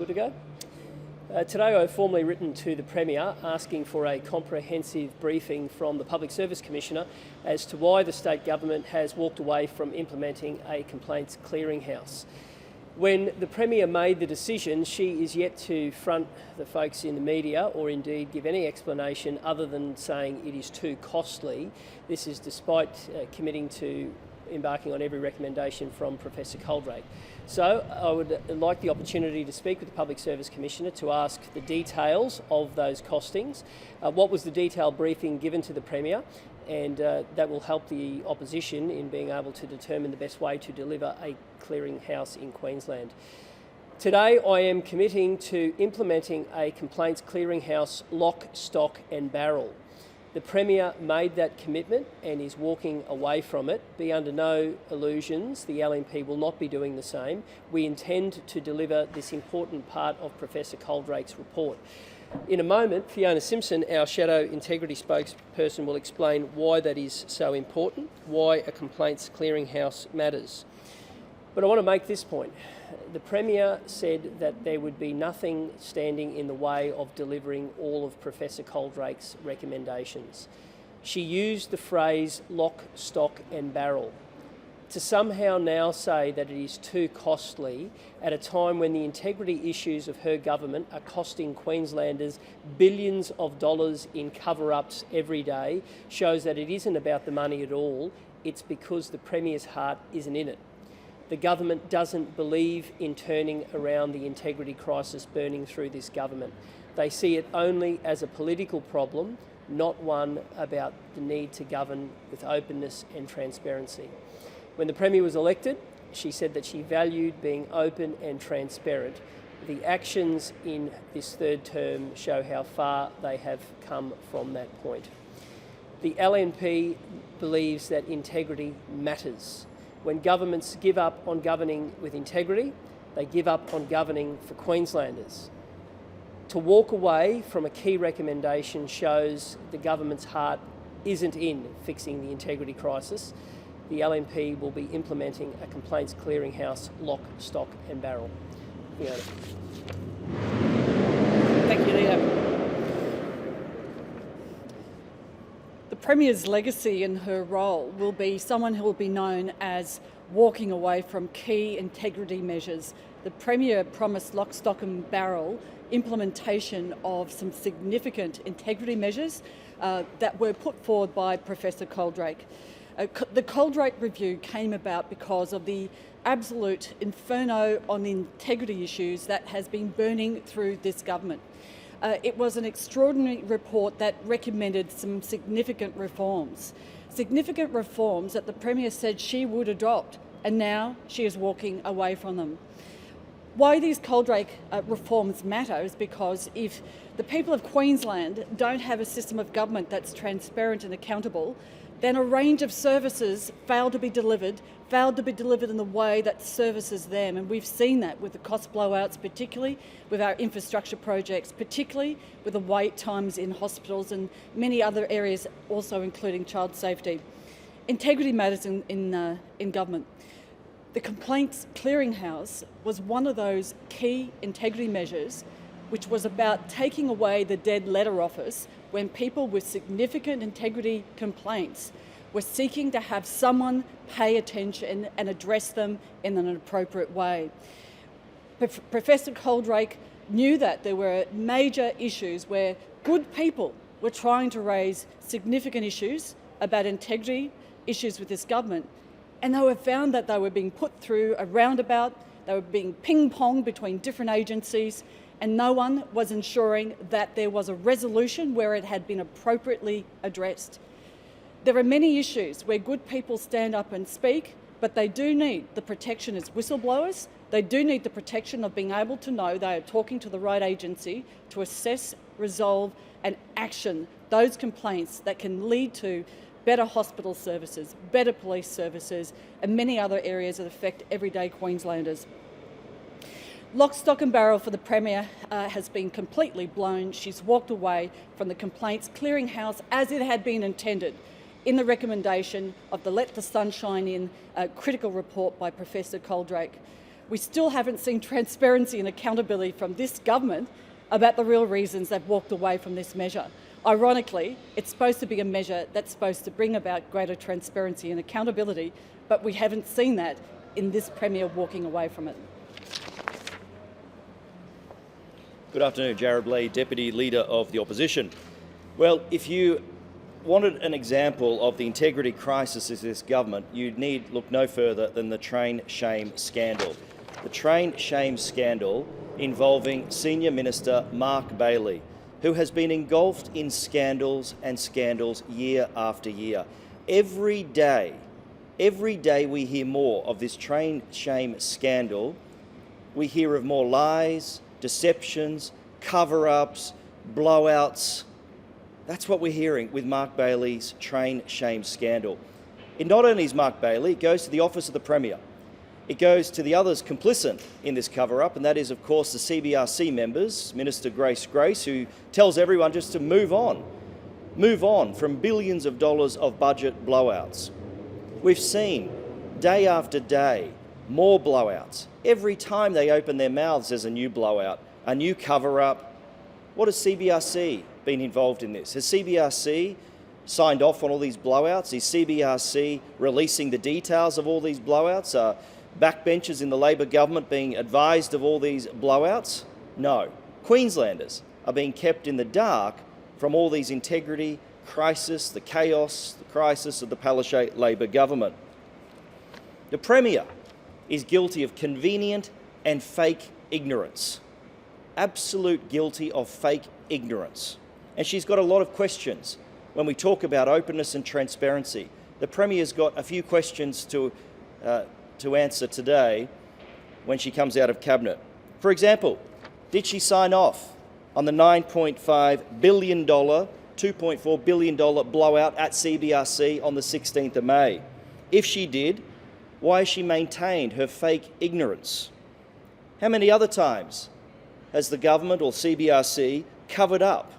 Good to go? Today I've formally written to the Premier asking for a comprehensive briefing from the Public Service Commissioner as to why the state government has walked away from implementing a complaints clearinghouse. When the Premier made the decision, she is yet to front the folks in the media or indeed give any explanation other than saying it is too costly. This is despite committing to embarking on every recommendation from Professor Coaldrake. So I would like the opportunity to speak with the Public Service Commissioner to ask the details of those costings. What was the detailed briefing given to the Premier? And that will help the opposition in being able to determine the best way to deliver a clearinghouse in Queensland. Today I am committing to implementing a complaints clearinghouse lock, stock and barrel. The Premier made that commitment and is walking away from it. Be under no illusions, the LNP will not be doing the same. We intend to deliver this important part of Professor Coaldrake's report. In a moment, Fiona Simpson, our Shadow Integrity spokesperson, will explain why that is so important, why a complaints clearinghouse matters. But I want to make this point. The Premier said that there would be nothing standing in the way of delivering all of Professor Coaldrake's recommendations. She used the phrase lock, stock and barrel. To somehow now say that it is too costly at a time when the integrity issues of her government are costing Queenslanders billions of dollars in cover-ups every day shows that it isn't about the money at all, it's because the Premier's heart isn't in it. The government doesn't believe in turning around the integrity crisis burning through this government. They see it only as a political problem, not one about the need to govern with openness and transparency. When the Premier was elected, she said that she valued being open and transparent. The actions in this third term show how far they have come from that point. The LNP believes that integrity matters. When governments give up on governing with integrity, they give up on governing for Queenslanders. To walk away from a key recommendation shows the government's heart isn't in fixing the integrity crisis. The LNP will be implementing a complaints clearinghouse lock, stock and barrel. Fiona. Thank you, Leader. The Premier's legacy in her role will be someone who will be known as walking away from key integrity measures. The Premier promised lock, stock and barrel implementation of some significant integrity measures that were put forward by Professor Coaldrake. The Coaldrake review came about because of the absolute inferno on integrity issues that has been burning through this government. It was an extraordinary report that recommended some significant reforms that the Premier said she would adopt, and now she is walking away from them. Why these Coaldrake reforms matter is because if the people of Queensland don't have a system of government that's transparent and accountable, then a range of services failed to be delivered in the way that services them. And we've seen that with the cost blowouts, particularly with our infrastructure projects, particularly with the wait times in hospitals and many other areas, also including child safety. Integrity matters in government. The complaints clearinghouse was one of those key integrity measures which was about taking away the dead letter office when people with significant integrity complaints were seeking to have someone pay attention and address them in an appropriate way. Professor Coaldrake knew that there were major issues where good people were trying to raise significant issues about integrity, issues with this government, and they were found that they were being put through a roundabout, they were being ping-ponged between different agencies, and no one was ensuring that there was a resolution where it had been appropriately addressed. There are many issues where good people stand up and speak, but they do need the protection as whistleblowers. They do need the protection of being able to know they are talking to the right agency to assess, resolve and action those complaints that can lead to better hospital services, better police services and many other areas that affect everyday Queenslanders. Lock, stock and barrel for the Premier has been completely blown. She's walked away from the complaints clearinghouse as it had been intended in the recommendation of the Let the Sun Shine In critical report by Professor Coaldrake. we still haven't seen transparency and accountability from this government about the real reasons they've walked away from this measure. Ironically, it's supposed to be a measure that's supposed to bring about greater transparency and accountability, but we haven't seen that in this Premier walking away from it. Good afternoon, Jarrod Bleijie, Deputy Leader of the Opposition. Well, if you wanted an example of the integrity crisis of this government, you'd need look no further than the train shame scandal. The train shame scandal involving Senior Minister Mark Bailey, who has been engulfed in scandals and scandals year after year. Every day we hear more of this train shame scandal. We hear of more lies, deceptions, cover-ups, blowouts. That's what we're hearing with Mark Bailey's train shame scandal. It not only is Mark Bailey, it goes to the office of the Premier. It goes to the others complicit in this cover-up, and that is, of course, the CBRC members, Minister Grace, who tells everyone just to move on from billions of dollars of budget blowouts. We've seen, day after day, more blowouts. Every time they open their mouths, there's a new blowout, a new cover-up. What has CBRC been involved in this? Has CBRC signed off on all these blowouts? Is CBRC releasing the details of all these blowouts? Are backbenchers in the Labor government being advised of all these blowouts? No. Queenslanders are being kept in the dark from all these integrity crisis, the chaos, the crisis of the Palaszczuk Labor government. The Premier is guilty of convenient and fake ignorance. Absolute guilty of fake ignorance. And she's got a lot of questions when we talk about openness and transparency. The Premier's got a few questions to answer today when she comes out of Cabinet. For example, did she sign off on the $9.5 billion, $2.4 billion blowout at CBRC on the 16th of May? If she did, why has she maintained her fake ignorance? How many other times has the government or CBRC covered up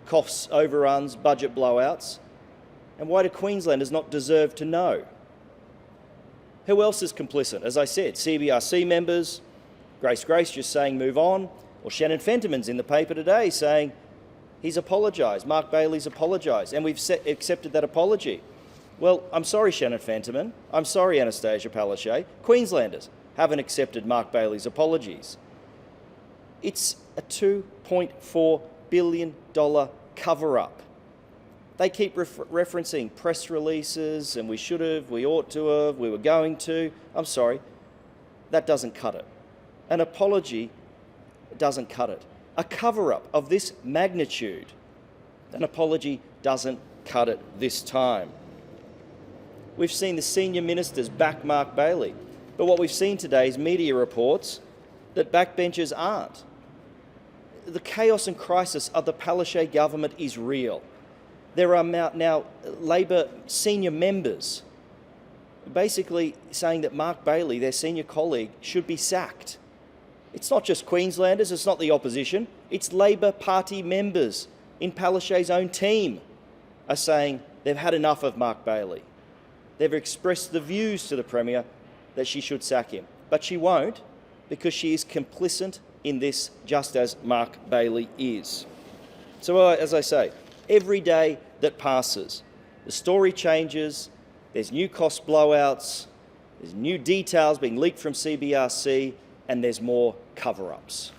costs overruns, budget blowouts? And why do Queenslanders not deserve to know? Who else is complicit? As I said, CBRC members, Grace just saying move on, or Shannon Fentiman's in the paper today saying he's apologised, Mark Bailey's apologised, and we've accepted that apology. Well, I'm sorry, Shannon Fentiman. I'm sorry, Anastasia Palaszczuk. Queenslanders haven't accepted Mark Bailey's apologies. It's a $2.4 billion cover-up. They keep referencing press releases and we should have, we ought to have, we were going to. I'm sorry, that doesn't cut it. An apology doesn't cut it. A cover-up of this magnitude, an apology doesn't cut it this time. We've seen the senior ministers back Mark Bailey, but what we've seen today is media reports that backbenchers aren't. The chaos and crisis of the Palaszczuk government is real. There are now Labor senior members basically saying that Mark Bailey, their senior colleague, should be sacked. It's not just Queenslanders, it's not the opposition, it's Labor Party members in Palaszczuk's own team are saying they've had enough of Mark Bailey. They've expressed the views to the Premier that she should sack him, but she won't because she is complicit in this, just as Mark Bailey is. So as I say, every day that passes, the story changes, there's new cost blowouts, there's new details being leaked from CBRC, and there's more cover-ups.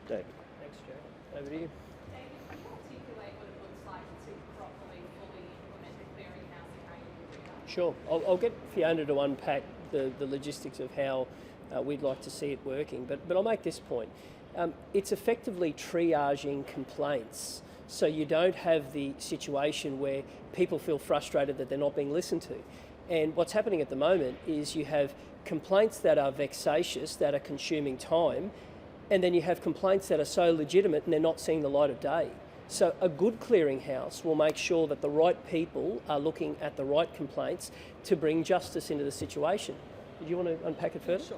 David. Thanks, Jarrod. Over to you. David, can you articulate what it looks like to properly, fully implement the clearinghouse accountability? Sure. I'll get Fiona to unpack the logistics of how we'd like to see it working, but I'll make this point. It's effectively triaging complaints, so you don't have the situation where people feel frustrated that they're not being listened to. And what's happening at the moment is you have complaints that are vexatious, that are consuming time, and then you have complaints that are so legitimate and they're not seeing the light of day. So a good clearinghouse will make sure that the right people are looking at the right complaints to bring justice into the situation. Do you want to unpack it further? Sure.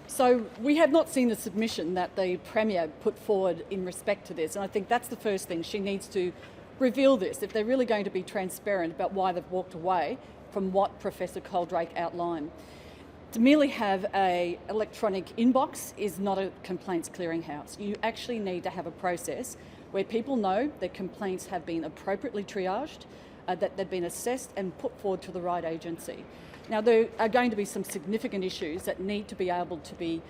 So we have not seen the submission that the Premier put forward in respect to this, and I think that's the first thing. She needs to reveal this if they're really going to be transparent about why they've walked away from what Professor Coaldrake outlined. To merely have a electronic inbox is not a complaints clearinghouse. You actually need to have a process where people know that complaints have been appropriately triaged, that they've been assessed and put forward to the right agency. Now, there are going to be some significant issues that need to be able to be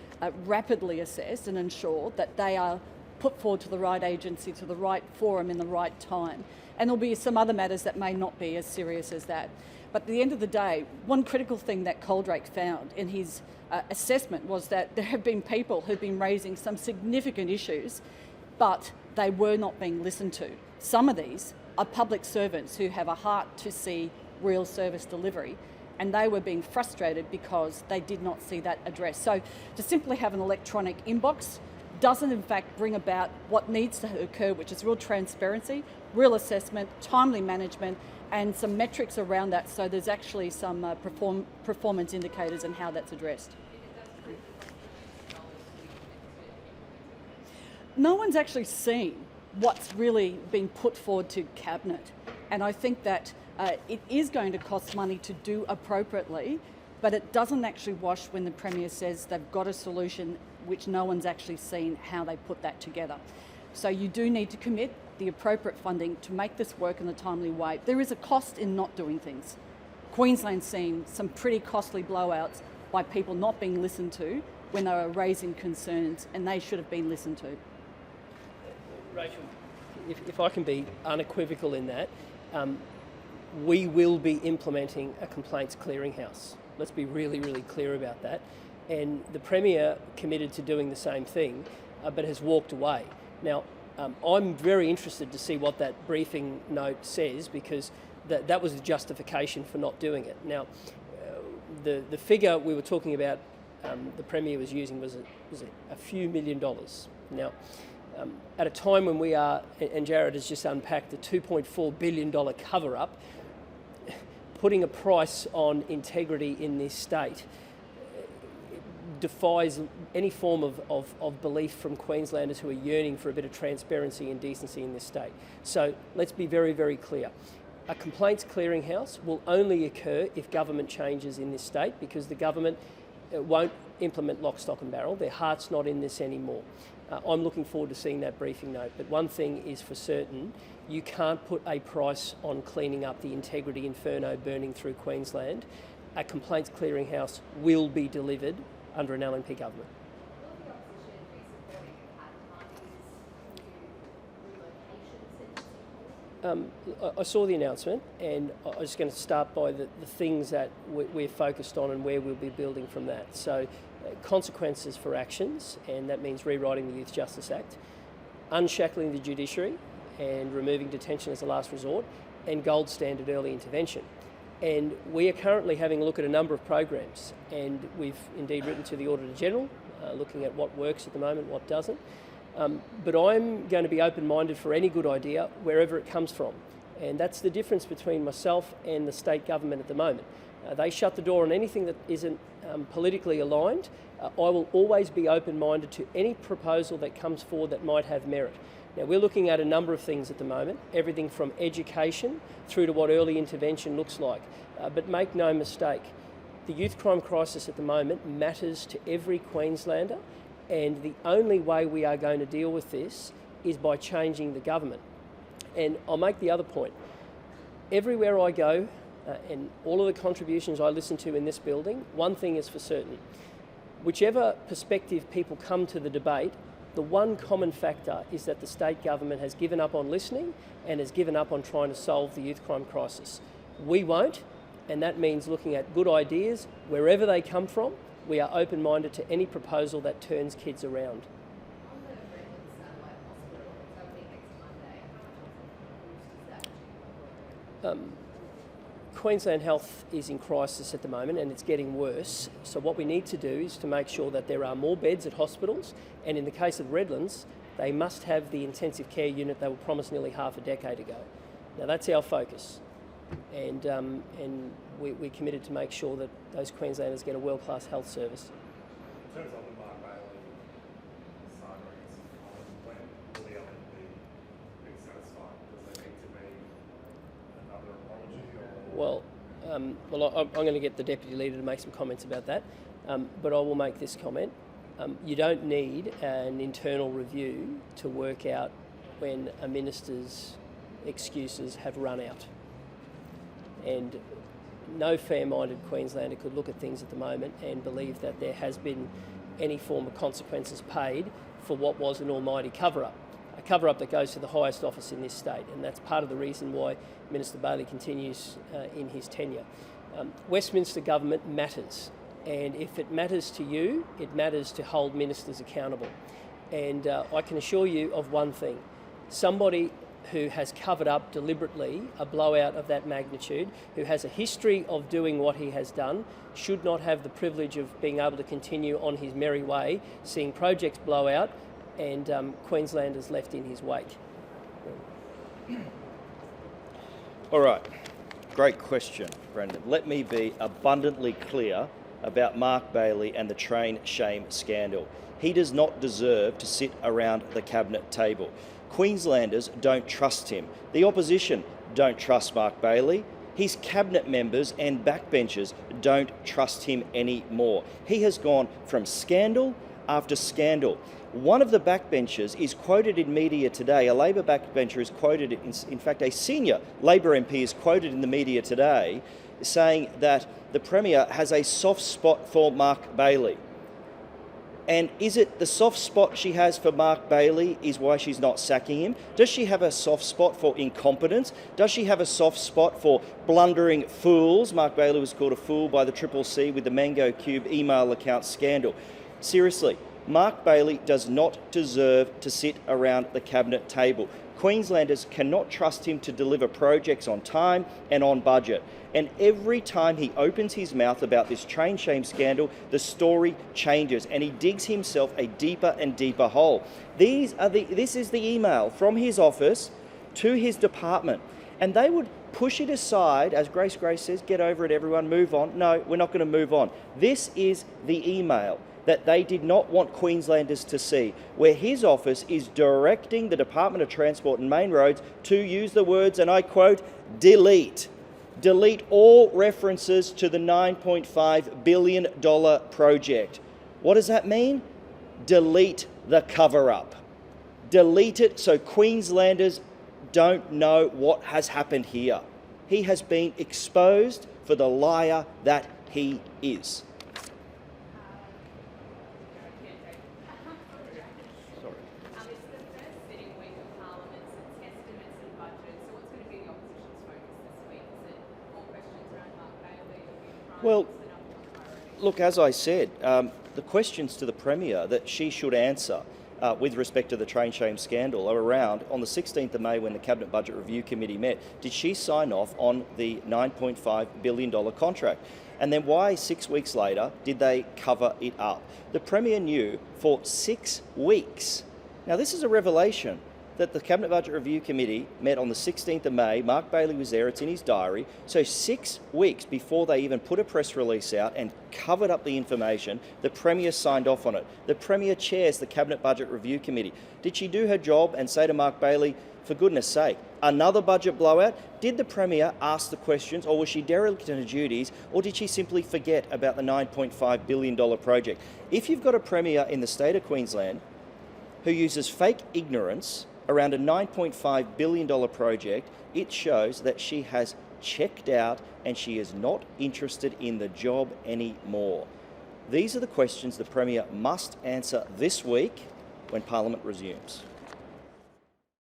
rapidly assessed and ensure that they are put forward to the right agency, to the right forum in the right time. And there'll be some other matters that may not be as serious as that. But at the end of the day, one critical thing that Coaldrake found in his assessment was that there have been people who've been raising some significant issues, but they were not being listened to. Some of these are public servants who have a heart to see real service delivery, and they were being frustrated because they did not see that addressed. So to simply have an electronic inbox doesn't in fact bring about what needs to occur, which is real transparency, real assessment, timely management, and some metrics around that, so there's actually some performance indicators and how that's addressed. No one's actually seen what's really been put forward to Cabinet, and I think that it is going to cost money to do appropriately, but it doesn't actually wash when the Premier says they've got a solution which no one's actually seen how they put that together. So you do need to commit the appropriate funding to make this work in a timely way. There is a cost in not doing things. Queensland's seen some pretty costly blowouts by people not being listened to when they were raising concerns, and they should have been listened to. Rachel, if I can be unequivocal in that, we will be implementing a complaints clearinghouse. Let's be really, really clear about that. And the Premier committed to doing the same thing, but has walked away. Now, I'm very interested to see what that briefing note says, because that was the justification for not doing it. Now, the figure we were talking about, the Premier was using was a few $1 million. Now, at a time when we are, and Jarrod has just unpacked the $2.4 billion cover-up, putting a price on integrity in this state defies any form of belief from Queenslanders who are yearning for a bit of transparency and decency in this state. So let's be very, very clear. A complaints clearinghouse will only occur if government changes in this state, because the government won't implement lock, stock and barrel. Their heart's not in this anymore. I'm looking forward to seeing that briefing note, but one thing is for certain, you can't put a price on cleaning up the integrity inferno burning through Queensland. A complaints clearinghouse will be delivered under an LNP government. Will the opposition be supporting at parties to relocation? I saw the announcement, and I was going to start by the things that we're focused on and where we'll be building from that. So consequences for actions, and that means rewriting the Youth Justice Act, unshackling the judiciary and removing detention as a last resort, and gold standard early intervention. And we are currently having a look at a number of programs, and we've indeed written to the Auditor General, looking at what works at the moment, what doesn't. But I'm going to be open-minded for any good idea wherever it comes from. And that's the difference between myself and the state government at the moment. They shut the door on anything that isn't politically aligned. I will always be open-minded to any proposal that comes forward that might have merit. Now, we're looking at a number of things at the moment, everything from education through to what early intervention looks like. But make no mistake, the youth crime crisis at the moment matters to every Queenslander, and the only way we are going to deal with this is by changing the government. And I'll make the other point. Everywhere I go, and all of the contributions I listen to in this building, one thing is for certain. Whichever perspective people come to the debate, the one common factor is that the state government has given up on listening and has given up on trying to solve the youth crime crisis. We won't, and that means looking at good ideas wherever they come from. We are open-minded to any proposal that turns kids around. On the Redlands Satellite Hospital, it's opening next Monday. How much boost is that? Queensland Health is in crisis at the moment, and it's getting worse. So what we need to do is to make sure that there are more beds at hospitals, and in the case of Redlands, they must have the intensive care unit they were promised nearly half a decade ago. Now that's our focus, and we're committed to make sure that those Queenslanders get a world-class health service. In terms of the Mark Bailey sideways when will the LNP be satisfied? Does there need to be another apology or? Well, I'm going to get the Deputy Leader to make some comments about that. But I will make this comment. You don't need an internal review to work out when a minister's excuses have run out. And no fair-minded Queenslander could look at things at the moment and believe that there has been any form of consequences paid for what was an almighty cover-up. A cover-up that goes to the highest office in this state, and that's part of the reason why Minister Bailey continues in his tenure. Westminster government matters, and if it matters to you, it matters to hold ministers accountable. And I can assure you of one thing: somebody who has covered up deliberately a blowout of that magnitude, who has a history of doing what he has done, should not have the privilege of being able to continue on his merry way, seeing projects blow out and Queenslanders left in his wake. All right, great question, Brendan. Let me be abundantly clear about Mark Bailey and the train shame scandal. He does not deserve to sit around the cabinet table. Queenslanders don't trust him. The opposition don't trust Mark Bailey. His cabinet members and backbenchers don't trust him anymore. He has gone from scandal after scandal. One of the backbenchers is quoted in media today, a Labor backbencher is quoted, in fact a senior Labor MP is quoted in the media today saying that the Premier has a soft spot for Mark Bailey. And is it the soft spot she has for Mark Bailey is why she's not sacking him? Does she have a soft spot for incompetence? Does she have a soft spot for blundering fools? Mark Bailey was called a fool by the CCC with the Mango Cube email account scandal. Seriously, Mark Bailey does not deserve to sit around the cabinet table. Queenslanders cannot trust him to deliver projects on time and on budget. And every time he opens his mouth about this train shame scandal, the story changes and he digs himself a deeper and deeper hole. This is the email from his office to his department. And they would push it aside, as Grace says, get over it everyone, move on. No, we're not going to move on. This is the email that they did not want Queenslanders to see, where his office is directing the Department of Transport and Main Roads to use the words, and I quote, delete. Delete all references to the $9.5 billion project. What does that mean? Delete the cover-up. Delete it so Queenslanders don't know what has happened here. He has been exposed for the liar that he is. It's the first sitting week of Parliament since estimates and budget. So what's going to be the opposition's focus this week? Is it more questions around Mark Bailey? Well, look, as I said, the questions to the Premier that she should answer with respect to the train shame scandal are around on the 16th of May when the Cabinet Budget Review Committee met. Did she sign off on the $9.5 billion contract? And then why 6 weeks later did they cover it up? The Premier knew for 6 weeks. Now this is a revelation that the Cabinet Budget Review Committee met on the 16th of May. Mark Bailey was there, it's in his diary. So 6 weeks before they even put a press release out and covered up the information, the Premier signed off on it. The Premier chairs the Cabinet Budget Review Committee. Did she do her job and say to Mark Bailey, for goodness sake, another budget blowout? Did the Premier ask the questions, or was she derelict in her duties, or did she simply forget about the $9.5 billion project? If you've got a Premier in the state of Queensland who uses fake ignorance around a $9.5 billion project, it shows that she has checked out and she is not interested in the job anymore. These are the questions the Premier must answer this week when Parliament resumes.